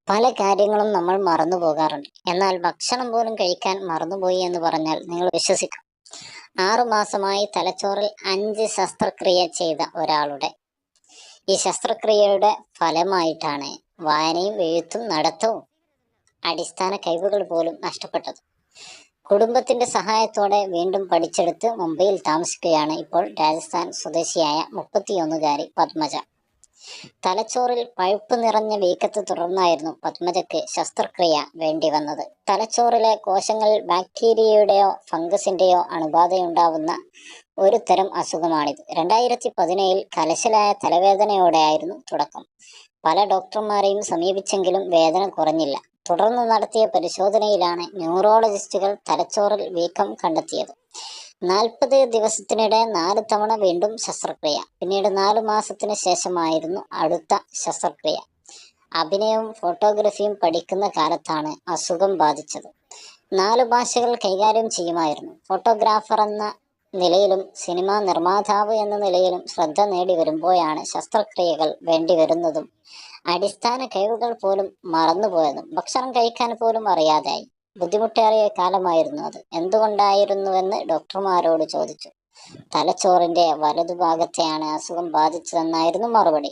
പല കാര്യങ്ങളും നമ്മൾ മറന്നു പോകാറുണ്ട്. എന്നാൽ ഭക്ഷണം പോലും കഴിക്കാൻ മറന്നുപോയി എന്ന് പറഞ്ഞാൽ നിങ്ങൾ വിശ്വസിക്കും? 6 മാസമായി തലച്ചോറിൽ 5 ശസ്ത്രക്രിയ ചെയ്ത ഒരാളുടെ ഈ ശസ്ത്രക്രിയയുടെ ഫലമായിട്ടാണ് വായനയും എഴുത്തും നടത്തവും അടിസ്ഥാന കഴിവുകൾ പോലും നഷ്ടപ്പെട്ടത്. കുടുംബത്തിന്റെ സഹായത്തോടെ വീണ്ടും പഠിച്ചെടുത്ത് മുംബൈയിൽ താമസിക്കുകയാണ് ഇപ്പോൾ രാജസ്ഥാൻ സ്വദേശിയായ 31-കാരി പത്മജ. തലച്ചോറിൽ പഴുപ്പ് നിറഞ്ഞ വീക്കത്തെ തുടർന്നായിരുന്നു പത്മജയ്ക്ക് ശസ്ത്രക്രിയ വേണ്ടി വന്നത്. തലച്ചോറിലെ കോശങ്ങളിൽ ബാക്ടീരിയയുടെയോ ഫംഗസിന്റെയോ അണുബാധയുണ്ടാവുന്ന ഒരു തരം അസുഖമാണിത്. 2017 കലശലായ തലവേദനയോടെയായിരുന്നു തുടക്കം. പല ഡോക്ടർമാരെയും സമീപിച്ചെങ്കിലും വേദന കുറഞ്ഞില്ല. തുടർന്ന് നടത്തിയ പരിശോധനയിലാണ് ന്യൂറോളജിസ്റ്റുകൾ തലച്ചോറിൽ വീക്കം കണ്ടെത്തിയത്. 40 ദിവസത്തിനിടെ 4 തവണ വീണ്ടും ശസ്ത്രക്രിയ. പിന്നീട് 4 മാസത്തിന് ശേഷമായിരുന്നു അടുത്ത ശസ്ത്രക്രിയ. അഭിനയവും ഫോട്ടോഗ്രാഫിയും പഠിക്കുന്ന കാലത്താണ് അസുഖം ബാധിച്ചത്. 4 ഭാഷകൾ കൈകാര്യം ചെയ്യുമായിരുന്നു. ഫോട്ടോഗ്രാഫർ എന്ന നിലയിലും സിനിമാ നിർമ്മാതാവ് എന്ന നിലയിലും ശ്രദ്ധ നേടി വരുമ്പോഴാണ് ശസ്ത്രക്രിയകൾ വേണ്ടിവരുന്നതും അടിസ്ഥാന കഴിവുകൾ പോലും മറന്നുപോയതും ഭക്ഷണം കഴിക്കാൻ പോലും അറിയാതായി. ബുദ്ധിമുട്ടേറിയ കാലമായിരുന്നു അത്. എന്തുകൊണ്ടായിരുന്നുവെന്ന് ഡോക്ടർമാരോട് ചോദിച്ചു. തലച്ചോറിന്റെ വലതുഭാഗത്തെയാണ് അസുഖം ബാധിച്ചതെന്നായിരുന്നു മറുപടി.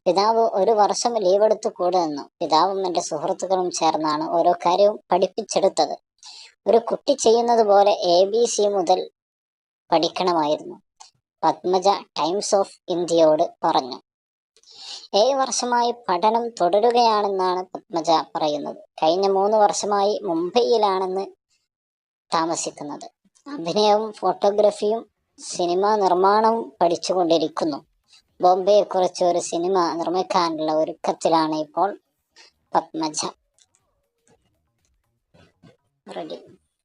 പിതാവ് 1 വർഷം ലീവെടുത്ത് കൂടെ നിന്നു. പിതാവും എന്റെ സുഹൃത്തുക്കളും ചേർന്നാണ് ഓരോ കാര്യവും പഠിപ്പിച്ചെടുത്തത്. ഒരു കുട്ടി ചെയ്യുന്നത് പോലെ ABC മുതൽ പഠിക്കണമായിരുന്നു, പത്മജ ടൈംസ് ഓഫ് ഇന്ത്യയോട് പറഞ്ഞു. 7 വർഷമായി പഠനം തുടരുകയാണെന്നാണ് പത്മജ പറയുന്നത്. കഴിഞ്ഞ 3 വർഷമായി മുംബൈയിലാണെന്ന് താമസിക്കുന്നത്. അഭിനയവും ഫോട്ടോഗ്രാഫിയും സിനിമാ നിർമ്മാണവും പഠിച്ചുകൊണ്ടിരിക്കുന്നു. ബോംബെയെക്കുറിച്ച് ഒരു സിനിമ നിർമ്മിക്കാനുള്ള ഒരുക്കത്തിലാണ് ഇപ്പോൾ പത്മജ. റെഡി.